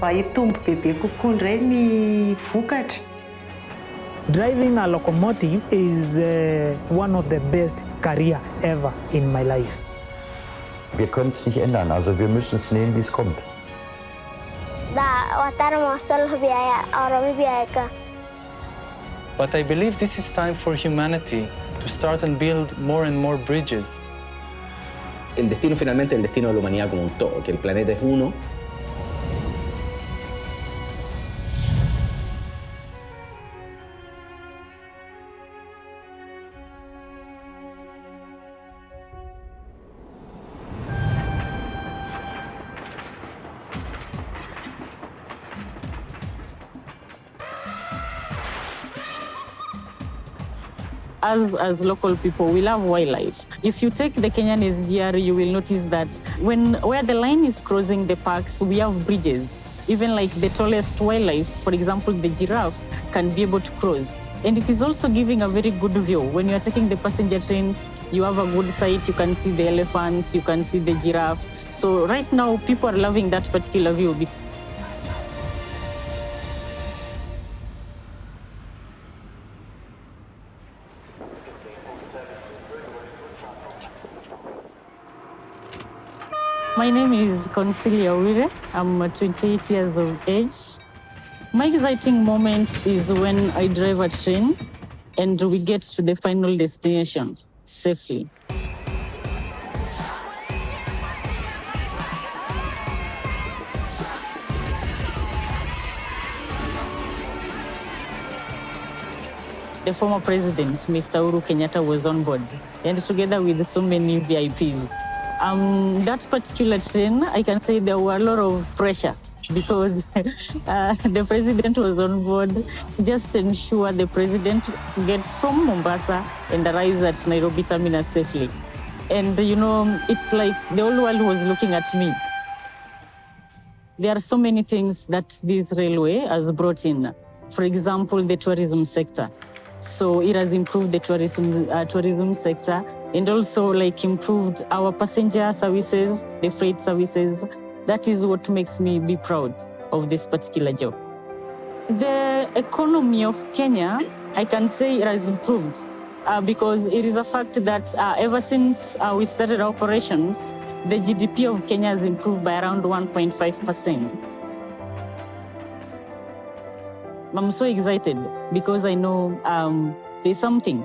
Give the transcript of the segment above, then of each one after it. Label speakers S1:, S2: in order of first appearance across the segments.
S1: Itombo bebe kokoa indray ny vokatra.
S2: Driving a locomotive is one of the best career ever in my life.
S3: Wir können es nicht ändern, also wir müssen es nehmen, wie es kommt.
S4: But I believe this is time for humanity to start and build more and more bridges.
S5: El destino finalmente es el destino de la humanidad como un todo, que el planeta es uno.
S6: As local people, we love wildlife. If you take the Kenyan SGR, you will notice that where the line is crossing the parks, we have bridges. Even like the tallest wildlife, for example, the giraffe, can be able to cross. And it is also giving a very good view. When you are taking the passenger trains, you have a good sight. You can see the elephants, you can see the giraffe. So right now, people are loving that particular view. My name is Consilia Wire. I'm 28 years of age. My exciting moment is when I drive a train and we get to the final destination safely. The former president, Mr. Uhuru Kenyatta, was on board, and together with so many VIPs. That particular train, I can say there were a lot of pressure because the president was on board just to ensure the president gets from Mombasa and arrives at Nairobi terminus safely. And, you know, it's like the whole world was looking at me. There are so many things that this railway has brought in. For example, the tourism sector. So it has improved the tourism sector and also like improved our passenger services, the freight services. That is what makes me be proud of this particular job. The economy of Kenya, I can say it has improved because it is a fact that ever since we started operations, the GDP of Kenya has improved by around 1.5%. I'm so excited because I know there's something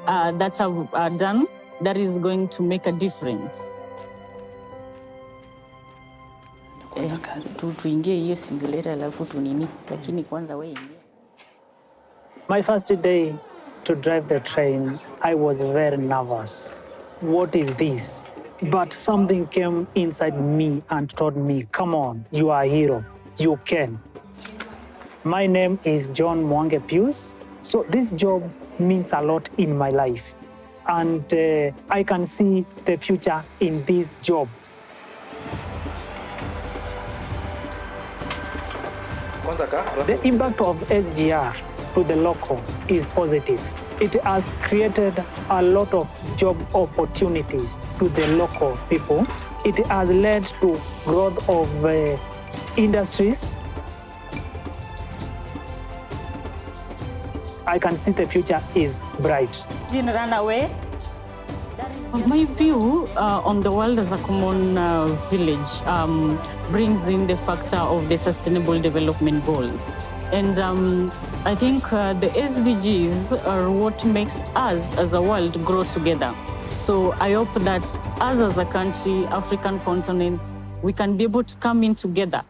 S6: that I've done that is going to make a difference.
S2: My first day to drive the train, I was very nervous. What is this? But something came inside me and told me, come on, you are a hero, you can. My name is John Mwange Pius. So this job means a lot in my life. And I can see the future in this job. The impact of SGR to the local is positive. It has created a lot of job opportunities to the local people. It has led to growth of industries. I can see the future is bright.
S6: Run away. My view on the world as a common village brings in the factor of the Sustainable Development Goals. And I think the SDGs are what makes us as a world grow together. So I hope that us as a country, African continent, we can be able to come in together.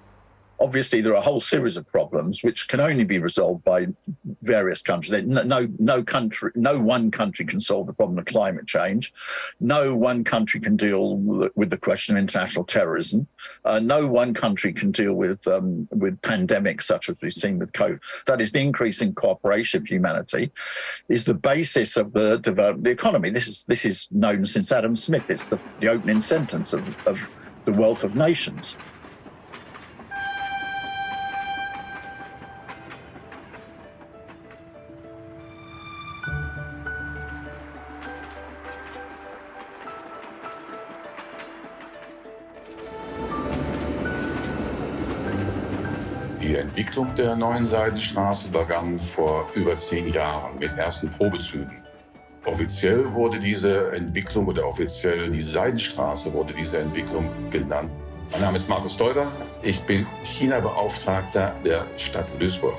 S7: Obviously, there are a whole series of problems which can only be resolved by various countries. No one country can solve the problem of climate change. No one country can deal with the question of international terrorism. No one country can deal with pandemics such as we've seen with COVID. That is, the increasing cooperation of humanity is the basis of the development of the economy. This is known since Adam Smith. It's the opening sentence of the wealth of nations.
S8: Die Entwicklung der neuen Seidenstraße begann vor über 10 Jahren mit ersten Probezügen. Offiziell wurde diese Entwicklung oder offiziell die Seidenstraße wurde diese Entwicklung genannt. Mein Name ist Markus Deuber, ich bin China-Beauftragter der Stadt Duisburg.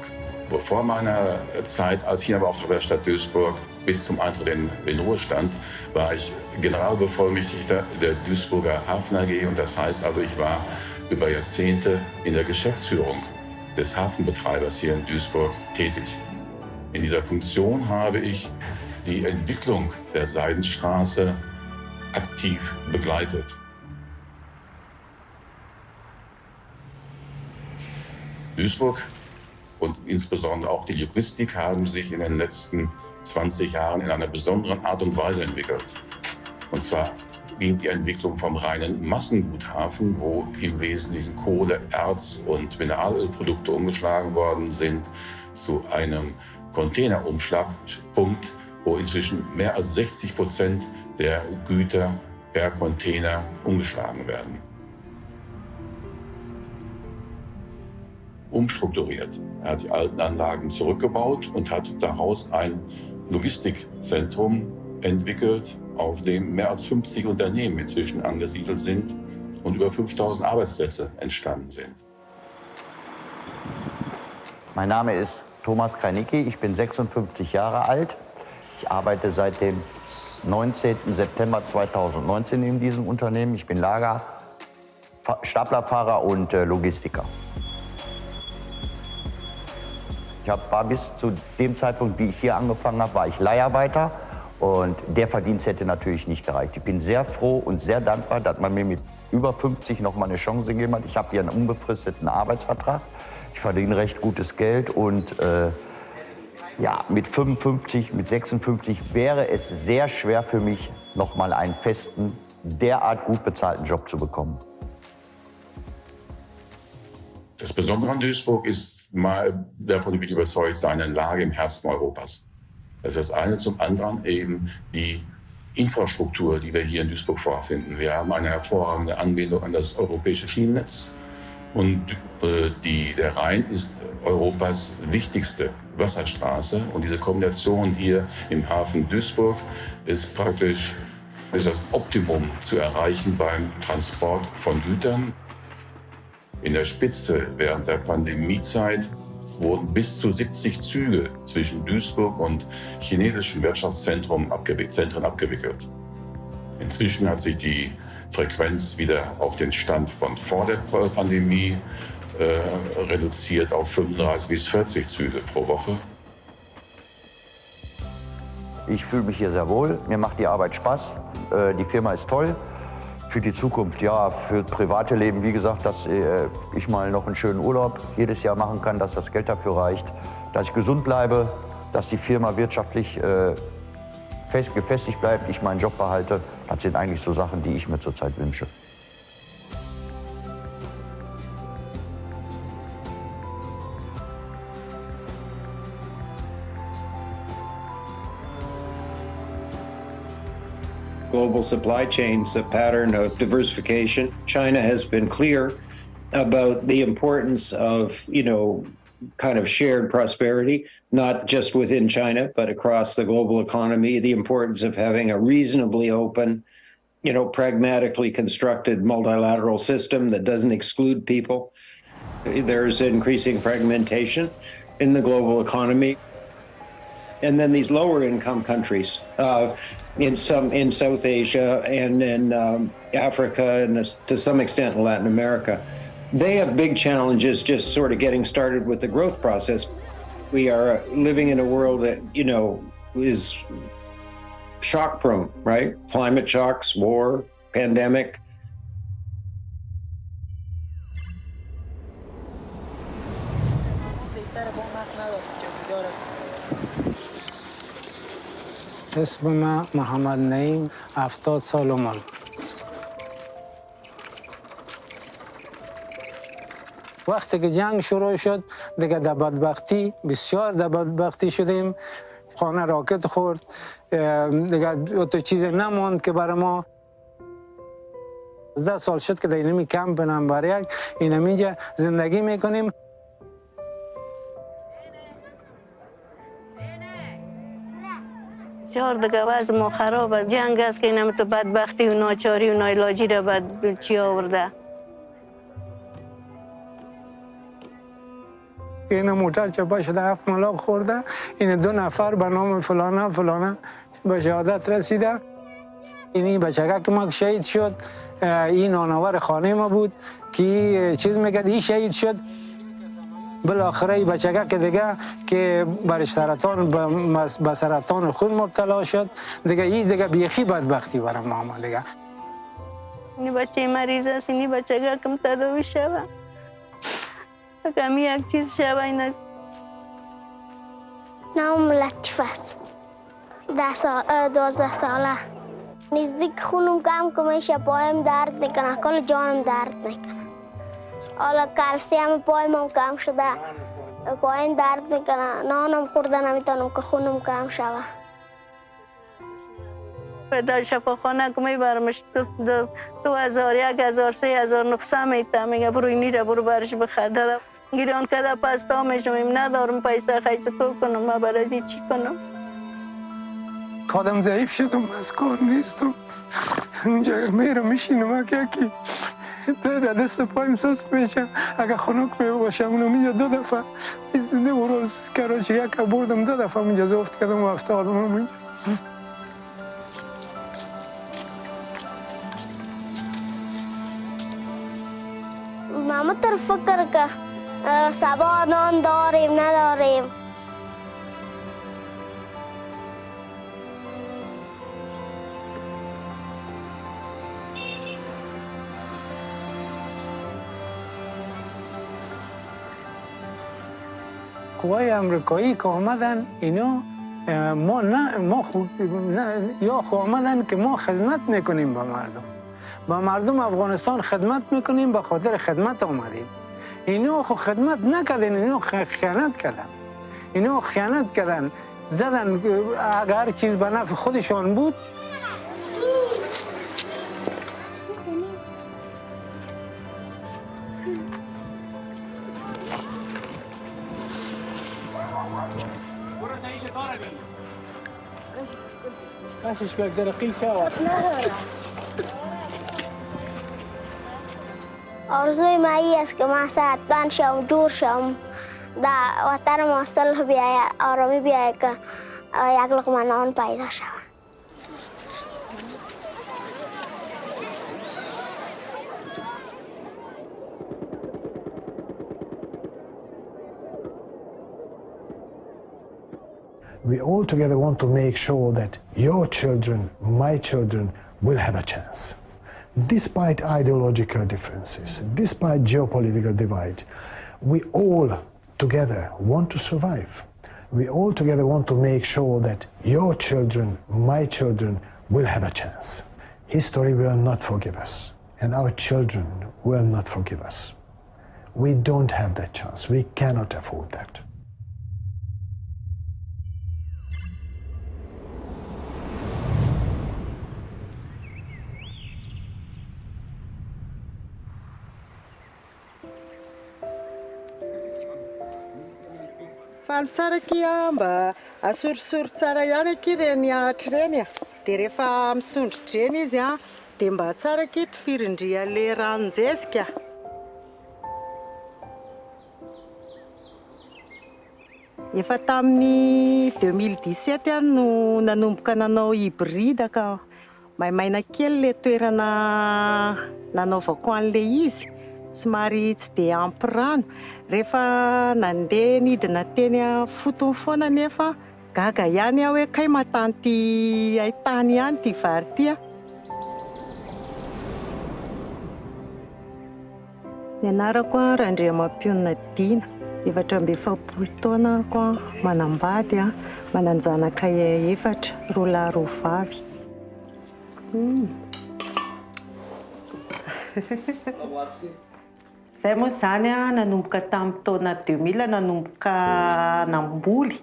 S8: Bevor meiner Zeit als China-Beauftragter der Stadt Duisburg bis zum Eintritt in den Ruhestand war ich Generalbevollmächtigter der Duisburger Hafen AG und das heißt also, ich war über Jahrzehnte in der Geschäftsführung des Hafenbetreibers hier in Duisburg tätig. In dieser Funktion habe ich die Entwicklung der Seidenstraße aktiv begleitet. Duisburg und insbesondere auch die Logistik haben sich in den letzten 20 Jahren in einer besonderen Art und Weise entwickelt. Und zwar ging die Entwicklung vom reinen Massenguthafen, wo im Wesentlichen Kohle, Erz und Mineralölprodukte umgeschlagen worden sind, zu einem Containerumschlagpunkt, wo inzwischen mehr als 60% der Güter per Container umgeschlagen werden. Umstrukturiert. Er hat die alten Anlagen zurückgebaut und hat daraus ein Logistikzentrum entwickelt, auf dem mehr als 50 Unternehmen inzwischen angesiedelt sind und über 5000 Arbeitsplätze entstanden sind.
S3: Mein Name ist Thomas Kreinicki, ich bin 56 Jahre alt. Ich arbeite seit dem 19. September 2019 in diesem Unternehmen. Ich bin Lager, Staplerfahrer und Logistiker. War bis zu dem Zeitpunkt, wie ich hier angefangen habe, war ich Leiharbeiter und der Verdienst hätte natürlich nicht gereicht. Ich bin sehr froh und sehr dankbar, dass man mir mit über 50 noch mal eine Chance gegeben hat. Ich habe hier einen unbefristeten Arbeitsvertrag. Ich verdiene recht gutes Geld und ja, mit 55, mit 56 wäre es sehr schwer für mich, noch mal einen festen, derart gut bezahlten Job zu bekommen.
S8: Das Besondere an Duisburg ist mal, davon bin ich überzeugt, seine Lage im Herzen Europas. Das ist das eine. Zum anderen eben die Infrastruktur, die wir hier in Duisburg vorfinden. Wir haben eine hervorragende Anbindung an das europäische Schienennetz. Und der Rhein ist Europas wichtigste Wasserstraße. Und diese Kombination hier im Hafen Duisburg ist praktisch das Optimum zu erreichen beim Transport von Gütern. In der Spitze während der Pandemiezeit wurden bis zu 70 Züge zwischen Duisburg und chinesischen Wirtschaftszentren abgewickelt. Inzwischen hat sich die Frequenz wieder auf den Stand von vor der Pandemie reduziert auf 35 bis 40 Züge pro Woche.
S3: Ich fühle mich hier sehr wohl, mir macht die Arbeit Spaß, die Firma ist toll. Für die Zukunft, ja, für das private Leben, wie gesagt, dass ich mal noch einen schönen Urlaub jedes Jahr machen kann, dass das Geld dafür reicht, dass ich gesund bleibe, dass die Firma wirtschaftlich gefestigt bleibt, ich meinen Job behalte. Das sind eigentlich so Sachen, die ich mir zurzeit wünsche.
S9: Global supply chains, a pattern of diversification. China has been clear about the importance of, kind of shared prosperity, not just within China, but across the global economy, the importance of having a reasonably open, pragmatically constructed multilateral system that doesn't exclude people. There's increasing fragmentation in the global economy. And then these lower income countries in South Asia and in Africa and to some extent in Latin America, they have big challenges just sort of getting started with the growth process. We are living in a world that, is shock prone, right? Climate shocks, war, pandemic.
S2: اسم من محمد نعیم 70 سال عمر. وقتی که جنگ شروع شد دیگه در بدبختی بسیار در بدبختی شدیم. خانه راکت خورد دیگه تو چیز نموند که برای ما 10 سال شد که در اینمی کمپ نمبر 1 اینم اینجا زندگی میکنیم.
S10: بسیار دیگه وضع ما خراب است. جنگ است که اینم تو بدبختی و ناچاری و ناعلاجی را بعد چی آورده.
S2: این موتر چپا شده 7 ملاق خورده، این 2 نفر به نام فلانه فلانه به شهادت رسیده. این بچگه که ما شهید شد، این نانور خانه ما بود که چیز میکرد، این شهید شد. بالاخره این بچگه که دیگه که برش سرطان به سرطان خون مبتلا شد، دیگه این دیگه بیخی بدبختی برای ما دیگه.
S10: این بچه مریض است، این بچگه کم تداوی شود. کمی یک چیز شود اینا.
S11: نام لطیف است. 12 ساله. نزدیک خونم کم که میشه، پایم درد میکنه، کل جانم درد میکنه. حالا کلسیم پایم کم شده، پایم درد میکنه، نانم خورده نمیتونم که خونم کم شود.
S10: در شفاخانه که میبرمش 2000 1000 3900 میته، میگه برو اینی را برو برش بخرده. گیران کده پستا میشم، ندارم پیسه خیلی چطور کنم، من برای چی کنم.
S2: خودم ضعیف شدم، از کار نیستم. اونجا میرم میشینم که دست پایم سست میشه. اگه خنک میباشم اونجا 2 دفعه اون روز کراچی یک بردم 2 دفعه اونجا زفت کردم و افتادم اونجا.
S11: ما تر فکر که سبا نان داریم نداریم.
S2: قوای امریکایی که آمدن اینا یا آمدن که ما خدمت میکنیم به مردم افغانستان خدمت میکنیم، به خاطر خدمت آمدیم. اینا خو خدمت نکردن، اینا خیانت کردن. اینا خیانت کردن، زدن اگر چیز به نفع خودشان بود. کاشش که درقی شود.
S11: آرزوی ما ای است که ما صحتمند شم، دور شم، در وطن ما صلح بیاید، آرامی بیاید که یک لقمه نان پیدا شود.
S12: We all together want to make sure that your children, my children, will have a chance. Despite ideological differences, despite geopolitical divide, we all together want to survive. We all together want to make sure that your children, my children, will have a chance. History will not forgive us, and our children will not forgive us. We don't have that chance. We cannot afford that.
S13: Fantsara mba asorisory tsara ihany aky reny ahatra reny dia rehefa misondritra reny izy dia mba tsara aky tifirindria le ranonjesika. Efa tamin'ny 2017 ihany no nanomboka nanao hybride ka maimaina kely le toerana nanaovako an'le izy, somary tsy dia ampy rano. Rehefa nandeha nidina teny fotony foana nefa gaga ihany aho hoe kay matanty haitany ihany ty vary ty. Ny anarako Randriamampianina Dina, 27 taona ako manambady, mananjanaka 4, roa lahy roa vavy.
S1: Zay moa zany nanomboka tamin'ny taona 2000 nanomboka namboly,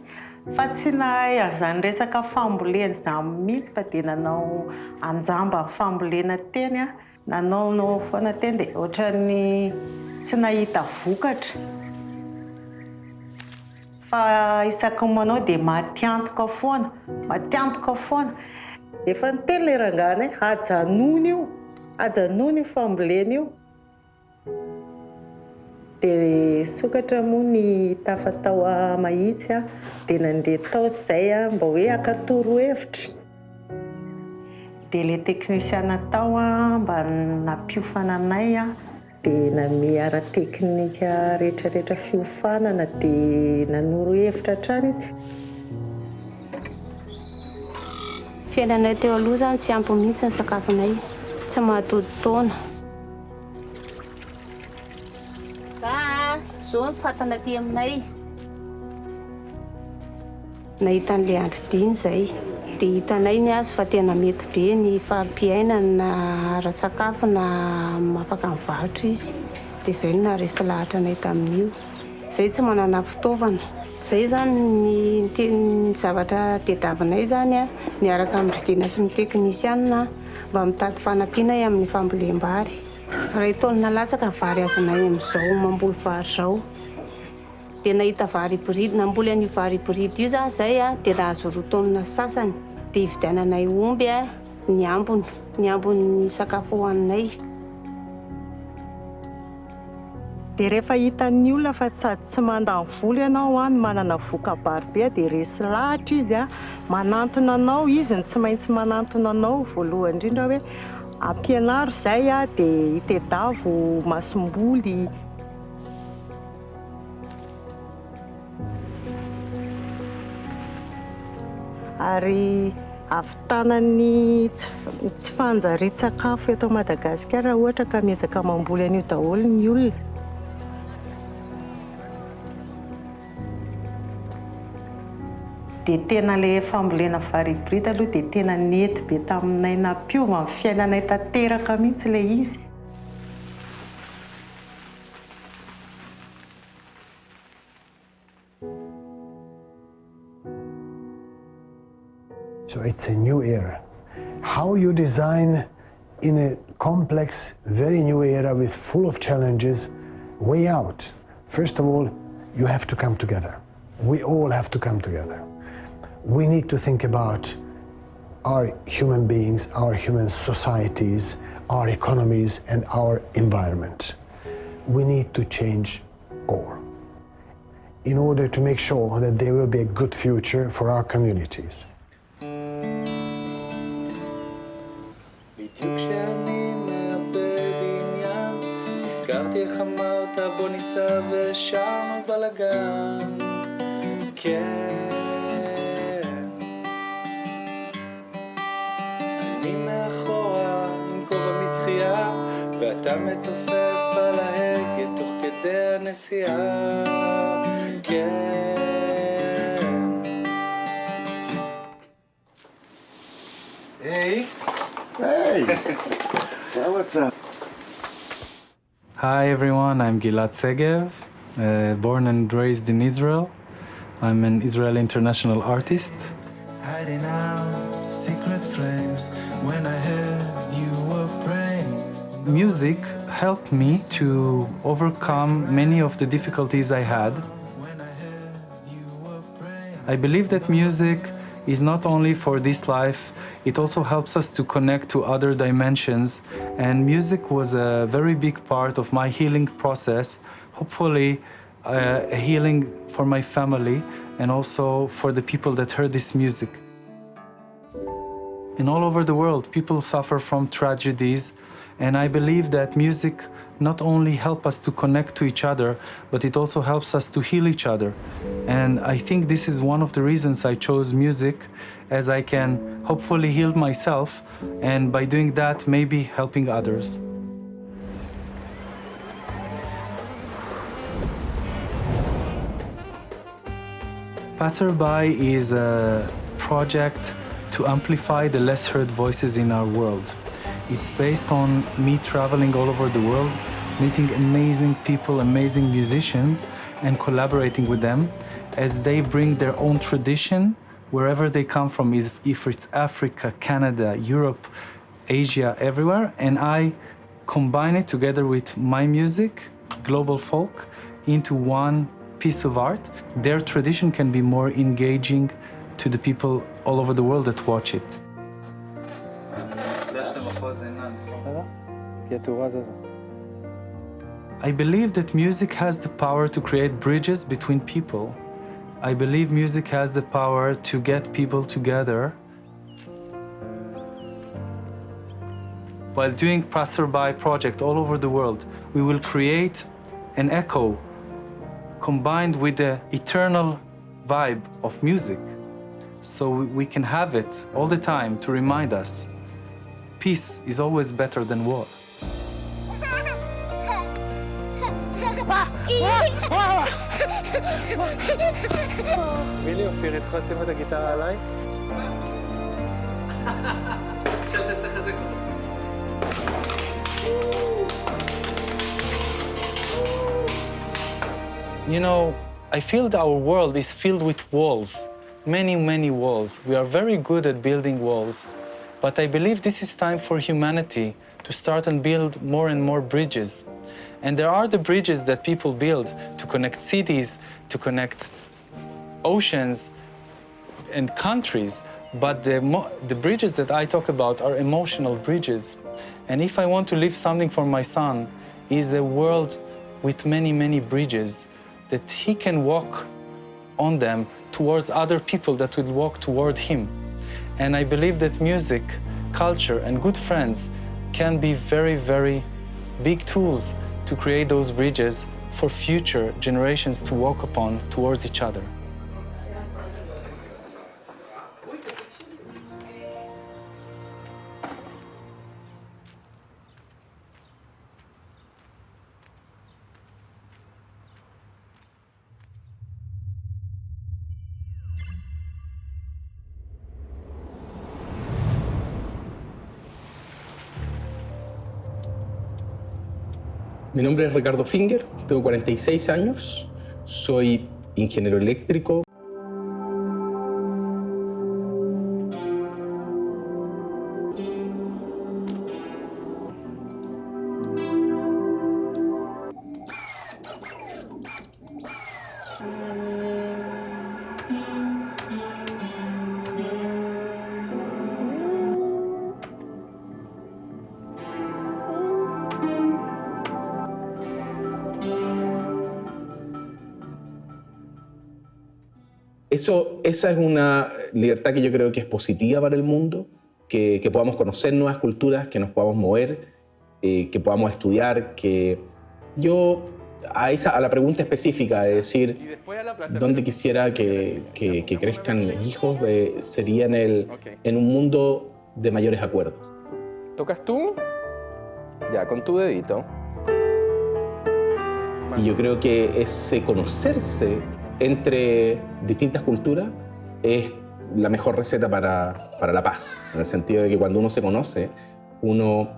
S1: fa tsy nahay an'izany resaka fambolena izany mihitsy fa dia nanao anjamba fambolena teny, nanao foana teny dia ohatran'ny tsy nahita vokatra. Fa isaky manao dia matiantoka foana, matiantoka foana. Efa niteny ilay rangahy hajanona io fambolena io. Dia sokatra moa ny tafatao mahitsy dia nandeha tao izay mba hoe hakatoro hevitra. Dia ilay teknisiana tao mba nampiofana anay dia name ara-teknika rehetrarehetra fiofanana dia nanoro hevitra hatrany izy.
S10: Fiainanay teo aloha zany tsy ampy mihitsy ny sakafonay, tsy mahatody taona. Zao fatana aty aminay. Nahita an'ilay andro-diny izay, dia hitanay ny azy fa tena mety be ny fahampiainana na ara-tsakafo na mafaka mivarotra izy. Dia izay no naharesy lahatra anay tamin'io. Izay tsy manana fitaovana. Izay zany ny zavatra tediavinay zany niaraka amin'ny ridina sy ny teknisiana mba mitady fanampiana amin'ny fambolem-bary. Ray taonina latsaka vary azonay amin'izao mamboly vary izao. Dia nahita vary hybride, namboly an'io vary hybride io zany izay dia nahazo roa taonina sasany. Dia hividiananay omby ny ambony sakafo hohaninay.
S13: Dia rehefa hitan'ny olona fa sady tsy mandany vola ianao no manana voka-bary be dia resy lahatra izy manantona anao izy ny tsy maintsy manantona anao voalohany indrindra hoe ampianaro izay dia hitedavo masom-boly. Ary avitanany tsy fanjarian-tsakafo eto Madagasikara ohatra ka miezaka mamboly an'io daholo ny olona.
S1: Dia tena ilay fambolena vary hybride aloha dia tena nety be taminay, nampiova amin'ny fiainanay tanteraka mihitsy ilay izy.
S12: So it's a new era. How you design in a complex, very new era with full of challenges, way out. First of all, you have to come together. We all have to come together. We need to think about our human beings, our human societies, our economies, and our environment. We need to change all in order to make sure that there will be a good future for our communities.
S4: הזכרתי איך אמרת בוא ניסע ושרנו בלגן כן אני מאחורה עם כובע מצחייה ואתה מתופף על ההגה תוך כדי הנסיעה כן היי
S14: היי what's up?
S4: Hi everyone, I'm Gilad Segev, born and raised in Israel. I'm an Israeli international artist. Hiding out secret flames when I heard you were praying. Music helped me to overcome many of the difficulties I had. I believe that music is not only for this life, it also helps us to connect to other dimensions, and music was a very big part of my healing process, hopefully a healing for my family and also for the people that heard this music. And all over the world, people suffer from tragedies, and I believe that music not only helps us to connect to each other, but it also helps us to heal each other. And I think this is one of the reasons I chose music, as I can hopefully heal myself, and by doing that, maybe helping others. Passerby is a project to amplify the less heard voices in our world. It's based on me traveling all over the world, meeting amazing people, amazing musicians, and collaborating with them as they bring their own tradition wherever they come from, if it's Africa, Canada, Europe, Asia, everywhere, and I combine it together with my music, global folk, into one piece of art, their tradition can be more engaging to the people all over the world that watch it. I believe that music has the power to create bridges between people. I believe music has the power to get people together. While doing passerby project all over the world, we will create an echo combined with the eternal vibe of music. So we can have it all the time to remind us peace is always better than war.
S15: מילי, אופיר, את יכולה לשים את הגיטרה עליי? עכשיו תעשה חזק אותו.
S4: You know, I feel that our world is filled with walls, many, many walls. We are very good at building walls, but I believe this is time for humanity to start and build more and more bridges. And there are the bridges that people build to connect cities, to connect oceans and countries, but the bridges that I talk about are emotional bridges. And if I want to leave something for my son, is a world with many, many bridges that he can walk on them towards other people that will walk toward him. And I believe that music, culture, and good friends can be very, very big tools to create those bridges for future generations to walk upon towards each other.
S5: Mi nombre es Ricardo Finger, tengo 46 años, soy ingeniero eléctrico. Esa es una libertad que yo creo que es positiva para el mundo, que podamos conocer nuevas culturas, que nos podamos mover, que podamos estudiar, que yo a la pregunta específica de decir dónde quisiera que crezcan mis hijos, sería en un mundo de mayores acuerdos.
S15: ¿Tocas tú? Ya, con tu dedito.
S5: Y yo creo que ese conocerse entre distintas culturas es la mejor receta para la paz, en el sentido de que cuando uno se conoce, uno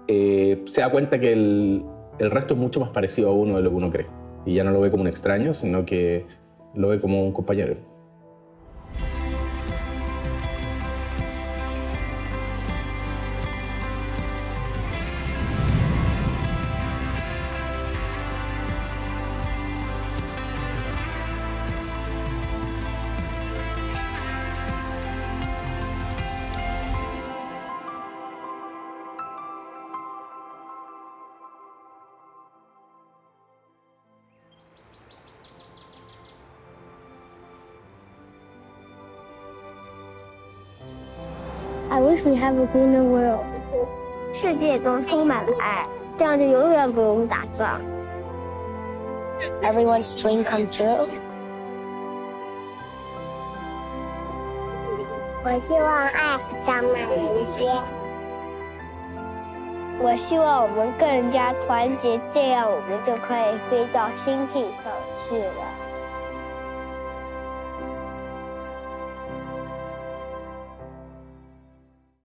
S5: se da cuenta que el resto es mucho más parecido a uno de lo que uno cree. Y ya no lo ve como un extraño, sino que lo ve como un compañero.
S11: I wish we have a greener world. 世界中充满了爱，这样就永远不用打仗。Everyone's dream come true. 我希望爱长满人间。我希望我们更加团结，这样我们就可以飞到星星上去了。